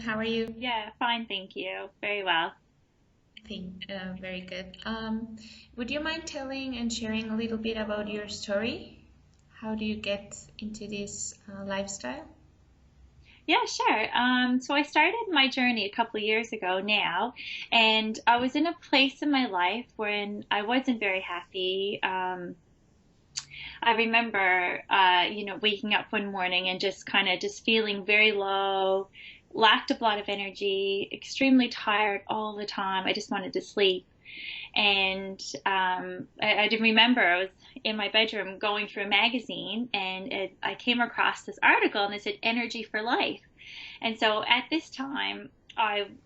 Alison. How are you? Yeah, fine, thank you. Very well. Very good. Would you mind telling and sharing a little bit about your story? How do you get into this lifestyle? Yeah, sure. So I started my journey a couple of years ago now, and I was in a place in my life when I wasn't very happy. I remember, waking up one morning and just kind of just feeling very low, lacked a lot of energy, extremely tired all the time. I just wanted to sleep. And I did remember I was in my bedroom going through a magazine, and I came across this article, and it said energy for life. And so at this time,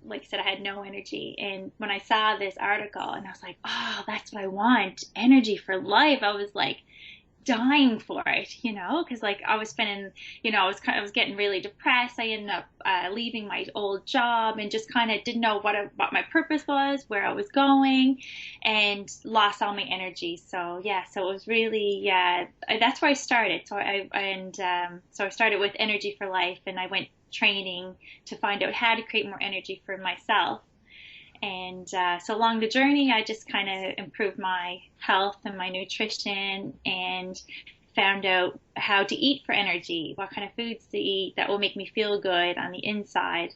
like I said, I had no energy. And when I saw this article, and I was like, oh, that's what I want, energy for life, I was like, dying for it, because like I was spending, I was getting really depressed. I ended up leaving my old job and just kind of didn't know what my purpose was, where I was going, and lost all my energy. So yeah, so it was really, yeah, that's where I started. So I started with Energy for Life, and I went training to find out how to create more energy for myself. And so along the journey, I just kind of improved my health and my nutrition and found out how to eat for energy, what kind of foods to eat that will make me feel good on the inside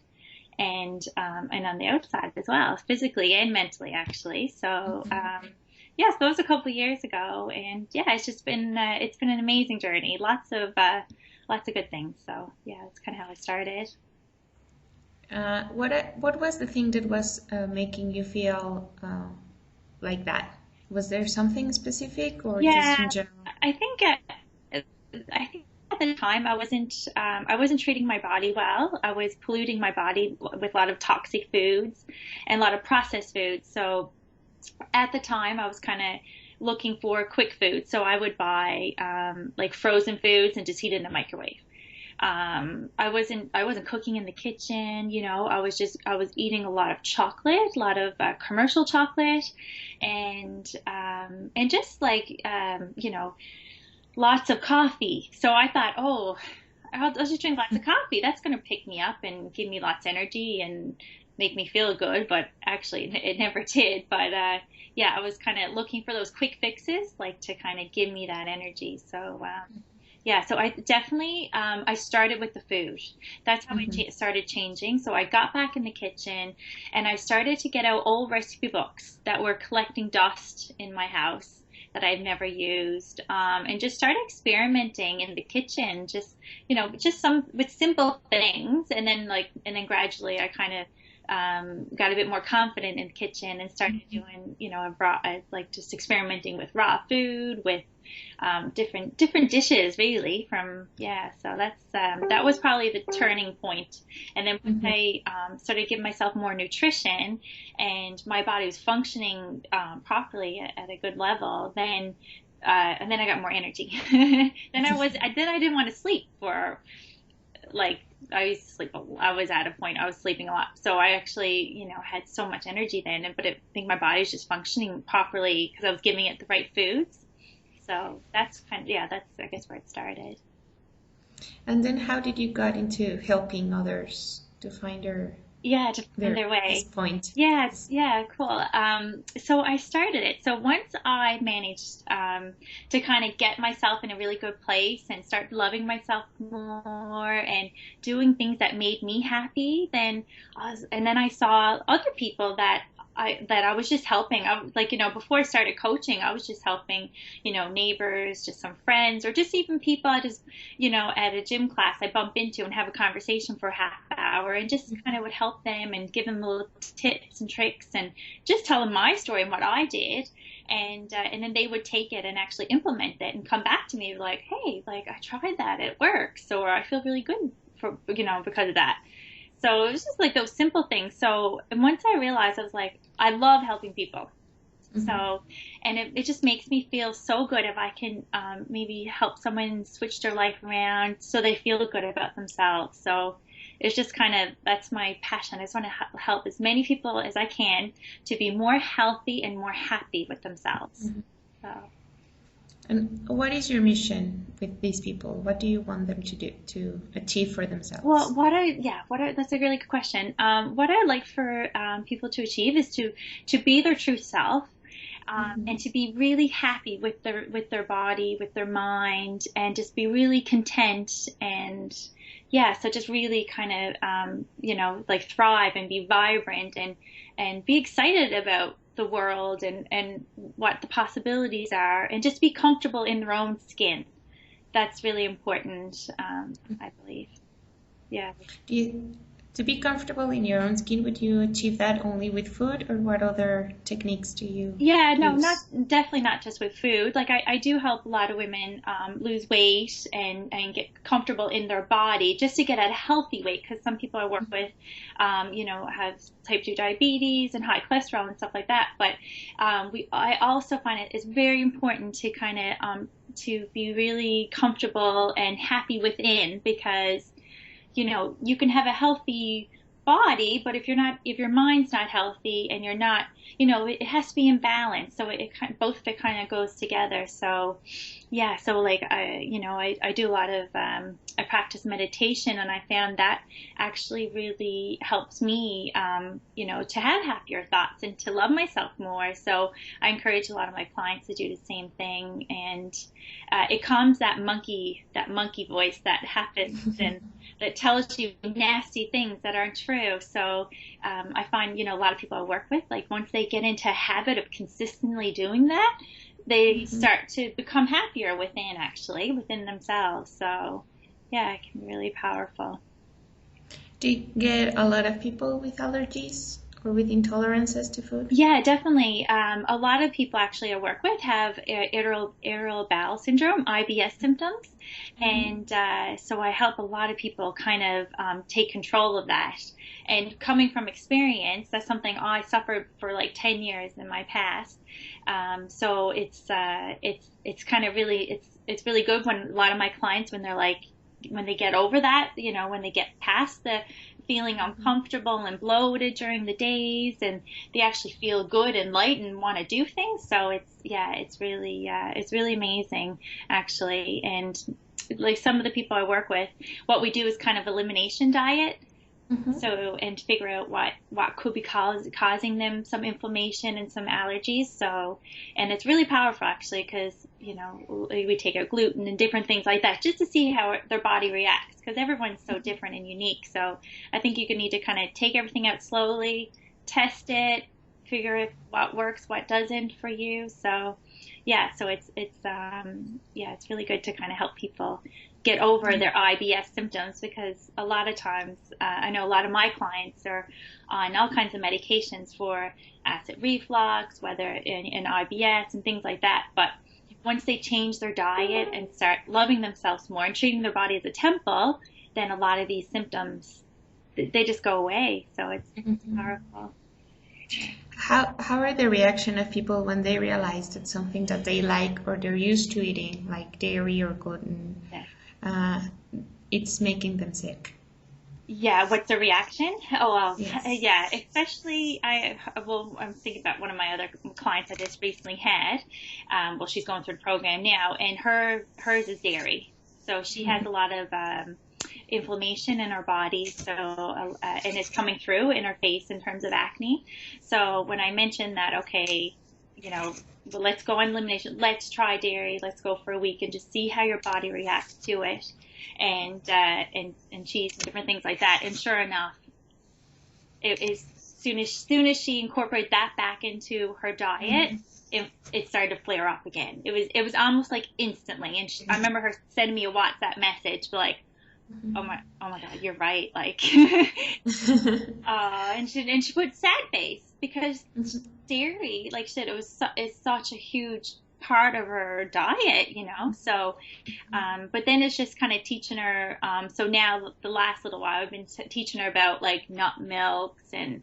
and on the outside as well, physically and mentally, actually. So yeah, so that was a couple of years ago, and yeah, it's been an amazing journey. Lots of good things. So yeah, that's kind of how I started. What was the thing that was making you feel like that? Was there something specific or just in Yeah, general? I think I think at the time I wasn't treating my body well. I was polluting my body with a lot of toxic foods and a lot of processed foods. So at the time I was kind of looking for quick food. So I would buy like frozen foods and just heat it in the microwave. I wasn't cooking in the kitchen, I was eating a lot of chocolate, a lot of commercial chocolate, and just like lots of coffee. So I thought, oh, I'll just drink lots of coffee. That's going to pick me up and give me lots of energy and make me feel good. But actually, it never did. But yeah, I was kind of looking for those quick fixes, like to kind of give me that energy. So yeah, so I definitely I started with the food. That's how I Hmm. started changing. So I got back in the kitchen and I started to get out old recipe books that were collecting dust in my house that I've never used, and just started experimenting in the kitchen, just some with simple things, and then gradually I kind of got a bit more confident in the kitchen and started doing, like just experimenting with raw food, with different dishes, really. From yeah, so that was probably the turning point. And then once Hmm. I started giving myself more nutrition, and my body was functioning properly at a good level, and then I got more energy. Then I didn't want to sleep for like I used to sleep. I was at a point I was sleeping a lot, so I actually had so much energy then. But I think my body was just functioning properly because I was giving it the right foods. So that's kind of, yeah, that's I guess where it started. And then how did you got into helping others to find Yeah, to find their their this way. point? Yes, yeah, cool. So I started it. So once I managed to kind of get myself in a really good place and start loving myself more and doing things that made me happy, and then I saw other people that I was just helping. I was like, before I started coaching, I was just helping, neighbors, just some friends, or just even people I just, at a gym class I bump into and have a conversation for a half hour and just kind of would help them and give them little tips and tricks and just tell them my story and what I did. And then they would take it and actually implement it and come back to me like, hey, like I tried that, it works, or I feel really good for, because of that. So it was just like those simple things. So, and once I realized, I was like, I love helping people. Hmm. So, and it just makes me feel so good if I can maybe help someone switch their life around so they feel good about themselves. So it's just kind of, that's my passion. I just want to help as many people as I can to be more healthy and more happy with themselves. So, And what is your mission with these people? What do you want them to do to achieve for Well, themselves? that's a really good question. What I'd like for people to achieve is to be their true self, and Hmm. to be really happy with their body, with their mind, and just be really content and yeah, so just really kind of like thrive and be vibrant and be excited about the world and what the possibilities are, and just be comfortable in their own skin. That's really important, I believe. Yeah. Do you, to be comfortable in your own skin, would you achieve that only with food, or what other techniques do you Yeah, no, not use? definitely not just with food. Like I do help a lot of women lose weight and get comfortable in their body just to get at a healthy weight. Because some people I work with, have type 2 diabetes and high cholesterol and stuff like that. But I also find it is very important to kind of to be really comfortable and happy within, because you can have a healthy body, but if your mind's not healthy and you're not, it has to be in balance. So both of it kind of goes together. So yeah, so like I do a lot of I practice meditation, and I found that actually really helps me to have happier thoughts and to love myself more. So I encourage a lot of my clients to do the same thing, and it calms that monkey voice that happens and that tells you nasty things that aren't true. So I find, a lot of people I work with, like once they get into a habit of consistently doing that, they Mhm. start to become happier within themselves. So yeah, it can be really powerful. Do you get a lot of people with allergies or with intolerances to food? Yeah, definitely. A lot of people actually I work with have irritable bowel syndrome, IBS symptoms, Hmm. and so I help a lot of people kind of take control of that. And coming from experience, that's something I suffered for like 10 years in my past. So it's kind of really it's really good when a lot of my clients, when they're like, when they get over that, when they get past the feeling uncomfortable and bloated during the days, and they actually feel good and light and want to do things. So it's really amazing actually. And like some of the people I work with, what we do is kind of elimination diet. Hmm. So, and figure out what could be causing them some inflammation and some allergies. So, and it's really powerful actually, because we take out gluten and different things like that just to see how their body reacts, because everyone's so different and unique. So I think you can need to kind of take everything out slowly, test it, figure out what works, what doesn't for you. So yeah, so it's really good to kind of help people get over Yeah. their IBS symptoms, because a lot of times I know a lot of my clients are on all kinds of medications for acid reflux, whether in IBS and things like that. But once they change their diet and start loving themselves more and treating their body as a temple, then a lot of these symptoms they just go away. So it's Mhm. powerful. Yeah. How are the reaction of people when they realize that something that they like or they're used to eating, like dairy or gluten, Yeah. uh, it's making them sick? Yeah, what's the reaction? Oh, well, Yes. yeah, especially I'm thinking about one of my other clients I just recently had. Well, she's going through the program now, and hers is dairy. So she has a lot of inflammation in her body, so and it's coming through in her face in terms of acne. So when I mentioned that, okay, well, let's go on elimination, let's try dairy, let's go for a week and just see how your body reacts to it, and cheese and different things like that. And sure enough, it is soon as she incorporated that back into her diet, Mhm. it started to flare up again. It was almost like instantly. And I remember her sending me a WhatsApp message like, oh my God, you're right. Like, and she put sad face because dairy, like she said, it's such a huge part of her diet. So but then it's just kind of teaching her. So now the last little while, I've been teaching her about like nut milks, and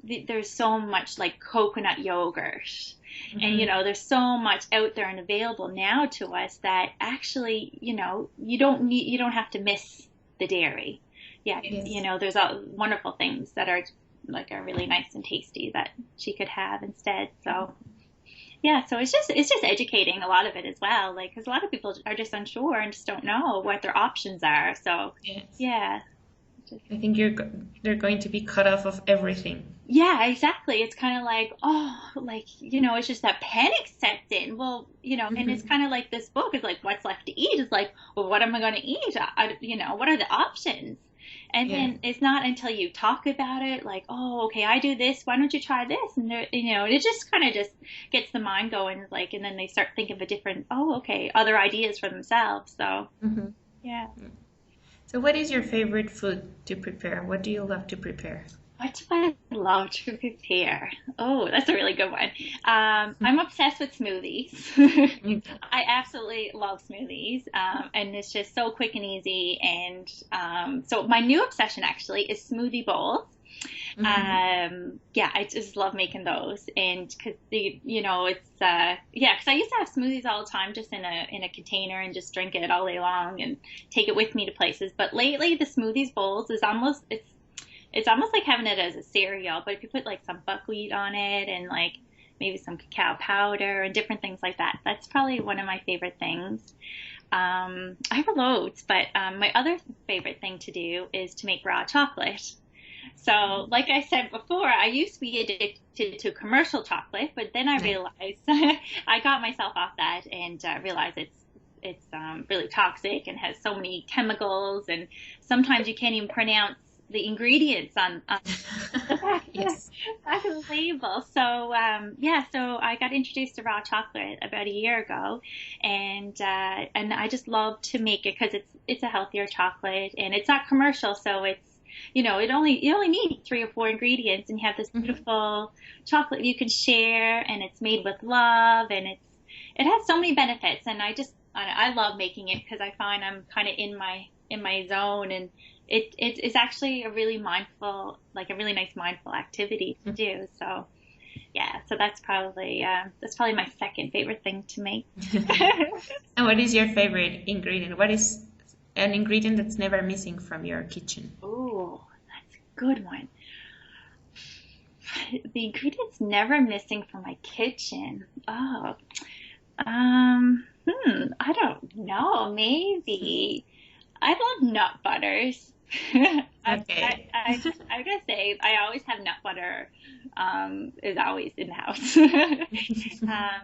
there's so much like coconut yogurt. And Mhm. there's so much out there and available now to us that actually, you don't have to miss the dairy. Yeah, Yes. there's all wonderful things that are really nice and tasty that she could have instead. So Yeah, so it's just educating a lot of it as well, like because a lot of people are just unsure and just don't know what their options are. So Yes. yeah, just I think they're going to be cut off of everything. yeah, exactly. It's kind of like, oh, like, it's just that panic sets in. Well, and it's Hmm. kind of like this book is like, what's left to eat? It's like, well, what am I going to eat? What are the options? And Yeah. then it's not until you talk about it, like, oh, okay, I do this. Why don't you try this? And it just kind of just gets the mind going, like, and then they start thinking of a different, oh, okay, other ideas for themselves. So, Hmm. yeah. So, what is your favorite food to prepare? What do you love to prepare? What do I love to prepare? Oh, that's a really good one. I'm obsessed with smoothies. Okay. I absolutely love smoothies, and it's just so quick and easy. And so my new obsession actually is smoothie bowls. Hmm. Yeah, I just love making those, and because it's yeah, because I used to have smoothies all the time, just in a container, and just drink it all day long and take it with me to places. But lately, the smoothies bowls is it's almost like having it as a cereal, but if you put like some buckwheat on it and like maybe some cacao powder and different things like that, that's probably one of my favorite things. I have loads, but my other favorite thing to do is to make raw chocolate. So, like I said before, I used to be addicted to commercial chocolate, but then I Nice. realized I got myself off that and realized it's really toxic and has so many chemicals, and sometimes you can't even pronounce the ingredients on the Yes. back of the label. So yeah, so I got introduced to raw chocolate about a year ago, and I just love to make it because it's a healthier chocolate and it's not commercial, so it's you only need three or four ingredients and you have this Hmm. beautiful chocolate you can share, and it's made with love, and it has so many benefits, and I love making it because I find I'm kind of in my zone, and it's actually a really mindful, like a really nice mindful activity to do. So yeah, so that's probably my second favorite thing to make. And what is your favorite ingredient? What is an ingredient that's never missing from your kitchen? Oh, that's a good one. The ingredients never missing from my kitchen. Oh, I don't know. Maybe I love nut butters. Okay. I gotta say, I always have nut butter. Is always in the house.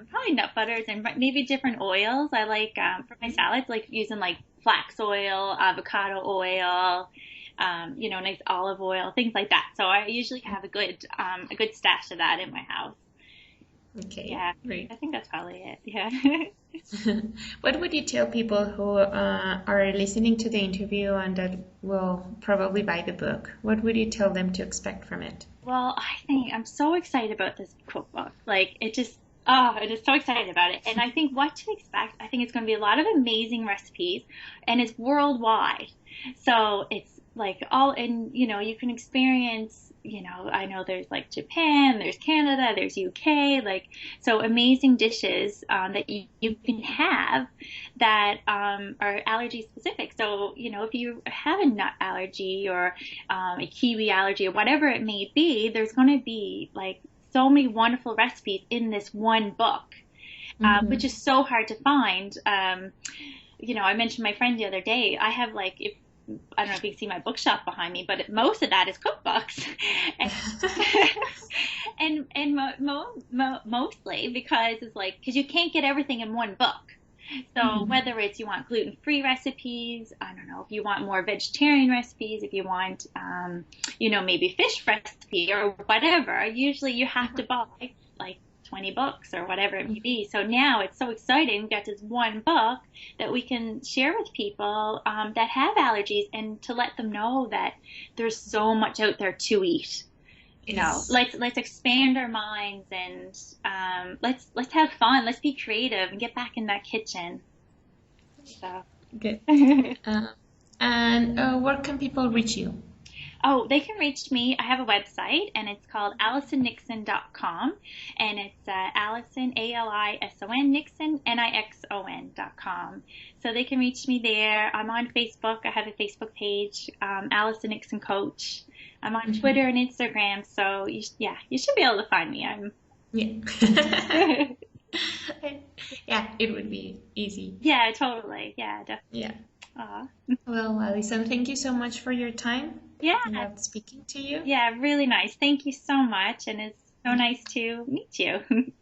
Probably nut butters and maybe different oils. I like for my salads, like using like flax oil, avocado oil, nice olive oil, things like that. So I usually have a good stash of that in my house. Okay, Yeah, great. I think that's probably it. Yeah. What would you tell people who are listening to the interview and that will probably buy the book? What would you tell them to expect from it? Well, I think I'm so excited about this cookbook. Like it just, oh, I'm just so excited about it. And I think what to expect, I think it's going to be a lot of amazing recipes, and it's worldwide. So it's like and you can experience, I know there's like Japan, there's Canada, there's UK, like, so amazing dishes that you can have that are allergy specific. So, if you have a nut allergy or a kiwi allergy or whatever it may be, there's going to be like so many wonderful recipes in this one book, which Hmm. is so hard to find. I mentioned my friend the other day. I have like, if I don't know if you can see my bookshelf behind me, but most of that is cookbooks, and mostly because it's like because you can't get everything in one book. So Hmm. whether it's you want gluten-free recipes, I don't know, if you want more vegetarian recipes, if you want, maybe fish recipe or whatever, usually you have to buy like 20 books or whatever it may be. So now it's so exciting. We've got this one book that we can share with people that have allergies, and to let them know that there's so much out there to eat. Yes. Let's expand our minds, and let's have fun. Let's be creative and get back in that kitchen. So, Good. Uh, and where can people reach you? oh, they can reach me. I have a website, and it's called AlisonNixon.com, and it's Alison Alison Nixon Nixon.com. So they can reach me there. I'm on Facebook. I have a Facebook page, Alison Nixon Coach. I'm on Hmm. Twitter and Instagram. So yeah, you should be able to find me. I'm Yeah. Yeah, it would be easy. Yeah, totally. Yeah, definitely. Yeah. Aw. Well, Alison, thank you so much for your time. Yeah, I loved speaking to you. yeah, really nice. Thank you so much. And it's so nice to meet you.